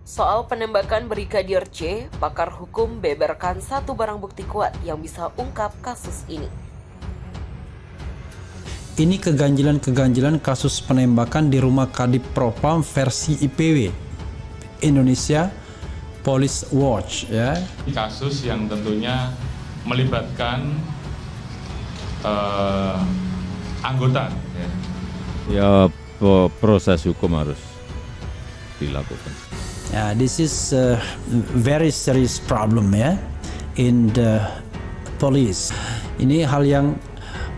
Soal penembakan Brigadir C, pakar hukum beberkan satu barang bukti kuat yang bisa ungkap kasus ini. Ini keganjilan kasus penembakan di rumah Kadip Propam versi IPW Indonesia Police Watch ya. Kasus yang tentunya melibatkan anggota ya, proses hukum harus dilakukan. This is a very serious problem ya in the police. Ini hal yang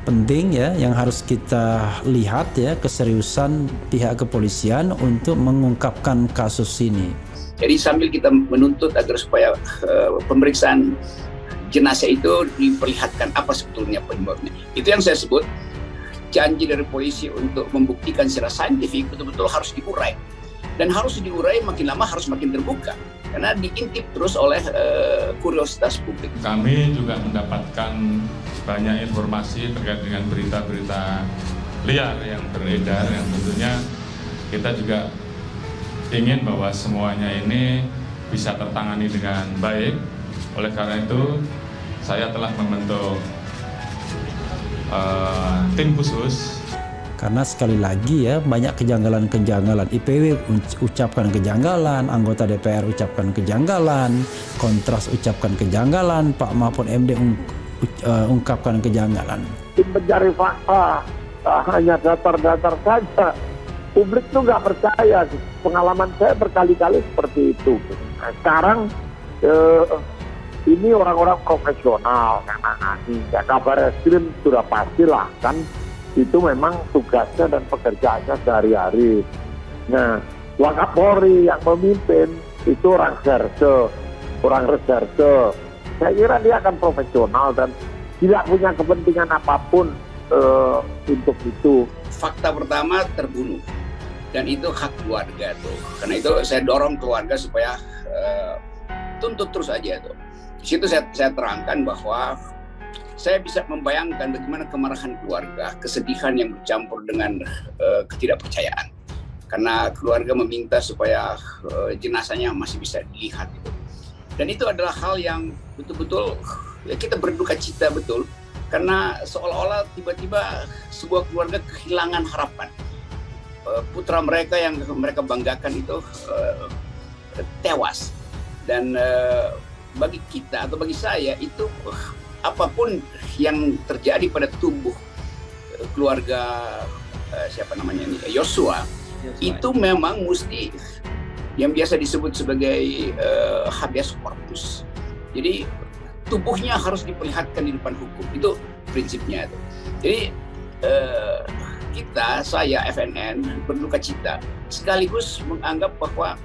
penting ya yang harus kita lihat ya, keseriusan pihak kepolisian untuk mengungkapkan kasus ini. Jadi sambil kita menuntut agar supaya pemeriksaan jenazah itu diperlihatkan apa sebetulnya penyebabnya. Itu yang saya sebut janji dari polisi untuk membuktikan secara saintifik betul-betul harus diurai. Dan harus diurai makin lama harus makin terbuka karena diintip terus oleh kuriositas publik. Kami juga mendapatkan banyak informasi terkait dengan berita-berita liar yang beredar, yang tentunya kita juga ingin bahwa semuanya ini bisa tertangani dengan baik. Oleh karena itu saya telah membentuk tim khusus. Karena sekali lagi ya banyak kejanggalan-kejanggalan. IPW ucapkan kejanggalan, anggota DPR ucapkan kejanggalan, Kontras ucapkan kejanggalan, Pak Mahfud MD ungkapkan kejanggalan. Tim pencari fakta hanya datar-datar saja. Publik tuh nggak percaya. Pengalaman saya berkali-kali seperti itu. Nah, sekarang ini orang-orang profesional karena ya, kabar eskrim sudah pastilah kan. Itu memang tugasnya dan pekerjaannya sehari-hari. Nah, Wakapolri yang memimpin itu orang reserse. Saya kira dia akan profesional dan tidak punya kepentingan apapun untuk itu. Fakta pertama terbunuh dan itu hak keluarga tuh. Karena itu saya dorong keluarga supaya tuntut terus aja tuh. Di situ saya terangkan bahwa saya bisa membayangkan bagaimana kemarahan keluarga, kesedihan yang bercampur dengan ketidakpercayaan. Karena keluarga meminta supaya jenazahnya masih bisa dilihat. Gitu. Dan itu adalah hal yang betul-betul ya kita berduka cita betul. Karena seolah-olah tiba-tiba sebuah keluarga kehilangan harapan. Putra mereka yang mereka banggakan itu tewas. Dan bagi kita atau bagi saya itu apapun yang terjadi pada tubuh keluarga Yosua itu memang mesti yang biasa disebut sebagai habeas corpus. Jadi tubuhnya harus diperlihatkan di depan hukum. Itu prinsipnya. Jadi saya FNN berduka cita sekaligus menganggap bahwa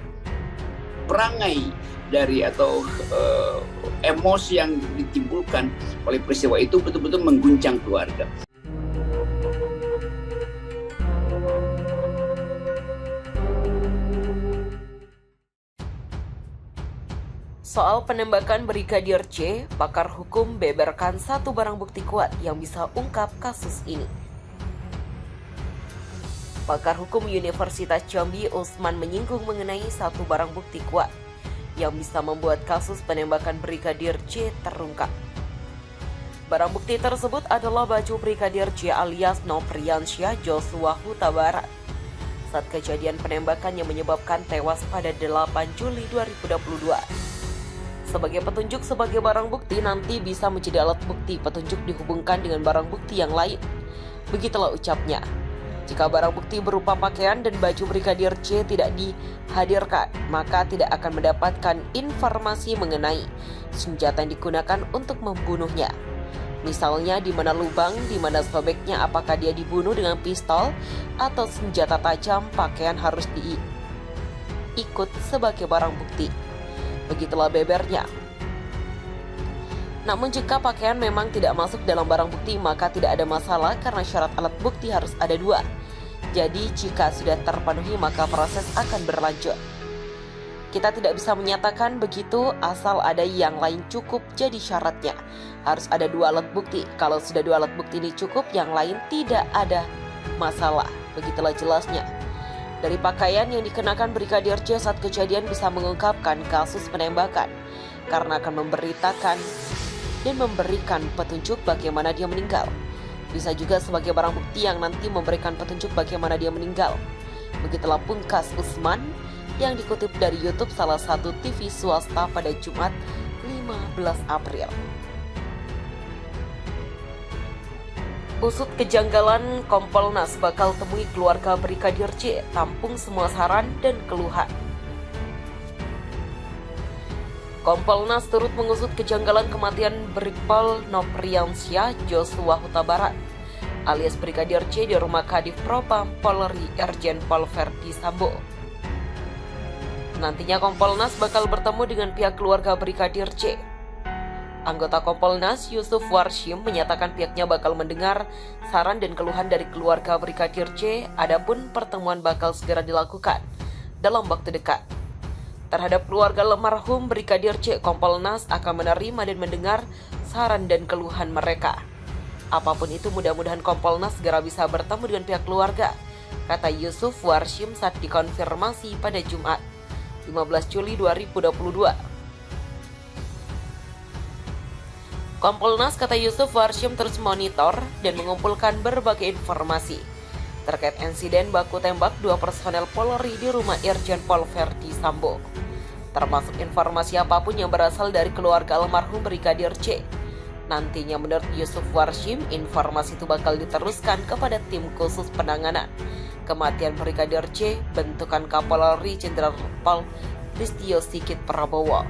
perangai dari atau emosi yang ditimbulkan oleh peristiwa itu betul-betul mengguncang keluarga. Soal penembakan Brigadir C, pakar hukum beberkan satu barang bukti kuat yang bisa ungkap kasus ini. Pakar hukum Universitas Jambi Usman menyinggung mengenai satu barang bukti kuat yang bisa membuat kasus penembakan Brigadir C terungkap. Barang bukti tersebut adalah baju Brigadir C alias Nopriansyah Joshua Huta Barat saat kejadian penembakan yang menyebabkan tewas pada 8 Juli 2022. Sebagai petunjuk sebagai barang bukti nanti bisa menjadi alat bukti petunjuk dihubungkan dengan barang bukti yang lain. Begitulah ucapnya. Jika barang bukti berupa pakaian dan baju Brigadir C tidak dihadirkan, maka tidak akan mendapatkan informasi mengenai senjata yang digunakan untuk membunuhnya. Misalnya di mana lubang, di mana sobeknya, apakah dia dibunuh dengan pistol atau senjata tajam, pakaian harus diikut sebagai barang bukti. Begitulah bebernya. Namun jika pakaian memang tidak masuk dalam barang bukti maka tidak ada masalah karena syarat alat bukti harus ada 2. Jadi jika sudah terpenuhi maka proses akan berlanjut. Kita tidak bisa menyatakan begitu asal ada yang lain cukup jadi syaratnya. Harus ada 2 alat bukti. Kalau sudah 2 alat bukti ini cukup yang lain tidak ada masalah. Begitulah jelasnya. Dari pakaian yang dikenakan Brigadir J saat kejadian bisa mengungkapkan kasus penembakan karena akan memberitakan dan memberikan petunjuk bagaimana dia meninggal. Bisa juga sebagai barang bukti yang nanti memberikan petunjuk bagaimana dia meninggal. Begitulah pungkas Usman yang dikutip dari YouTube salah satu TV swasta pada Jumat 15 April. Usut kejanggalan, Kompolnas bakal temui keluarga Brigadir J, tampung semua saran dan keluhan. Kompolnas turut mengusut kejanggalan kematian Brigpol Nopriansyah Joshua Huta Barat alias Brigadir J di rumah Kadif Propam Polri Irjen Pol Verdi Sambo. Nantinya Kompolnas bakal bertemu dengan pihak keluarga Brigadir J. Anggota Kompolnas Yusuf Warshim menyatakan pihaknya bakal mendengar saran dan keluhan dari keluarga Brigadir J, adapun pertemuan bakal segera dilakukan dalam waktu dekat. Terhadap keluarga almarhum Brigadir J, Kompolnas akan menerima dan mendengar saran dan keluhan mereka. Apapun itu, mudah-mudahan Kompolnas segera bisa bertemu dengan pihak keluarga, kata Yusuf Warshim saat dikonfirmasi pada Jumat 15 Juli 2022. Kompolnas, kata Yusuf Warshim, terus monitor dan mengumpulkan berbagai informasi terkait insiden baku tembak 2 personel Polri di rumah Irjen Pol Verdi Sambo, termasuk informasi apapun yang berasal dari keluarga almarhum Brigadir J. Nantinya menurut Yusuf Warshim, informasi itu bakal diteruskan kepada tim khusus penanganan kematian Brigadir J bentukan Kapolri Jenderal Pol Listio Sigit Prabowo.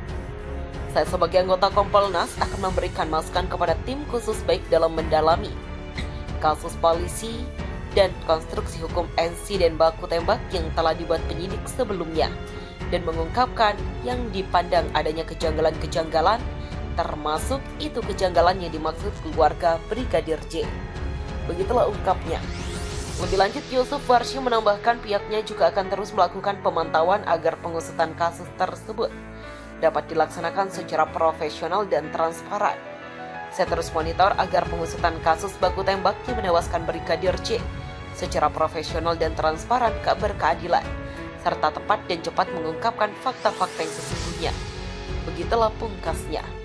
Saya sebagai anggota Kompolnas akan memberikan masukan kepada tim khusus baik dalam mendalami kasus polisi dan konstruksi hukum insiden baku tembak yang telah dibuat penyidik sebelumnya dan mengungkapkan yang dipandang adanya kejanggalan-kejanggalan, termasuk itu kejanggalan yang dimaksud keluarga Brigadir J. Begitulah ungkapnya. Lebih lanjut, Yusuf Warshim menambahkan pihaknya juga akan terus melakukan pemantauan agar pengusutan kasus tersebut dapat dilaksanakan secara profesional dan transparan. Saya terus monitor agar pengusutan kasus baku tembak yang menewaskan Brigadir J secara profesional dan transparan berkeadilan, serta tepat dan cepat mengungkapkan fakta-fakta yang sesungguhnya. Begitulah pungkasnya.